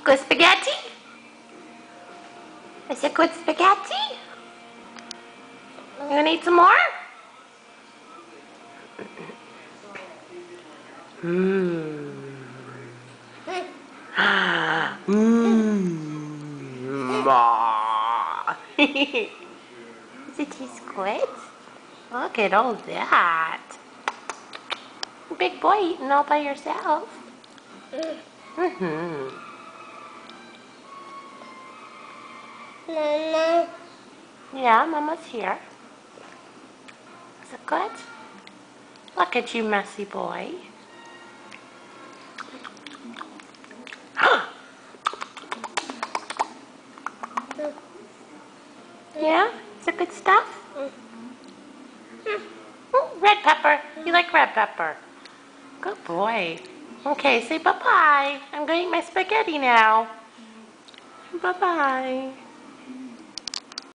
Good spaghetti? Is it good spaghetti? You gonna eat some more? Mmm. Mmm. Does it taste good? Look at all that. Big boy eating all by yourself. Mm-hmm. Mama. Yeah, Mama's here. Is it good? Look at you, messy boy. Yeah? Is it good stuff? Ooh, red pepper. You like red pepper. Good boy. Okay, say bye-bye. I'm going to eat my spaghetti now. Bye-bye.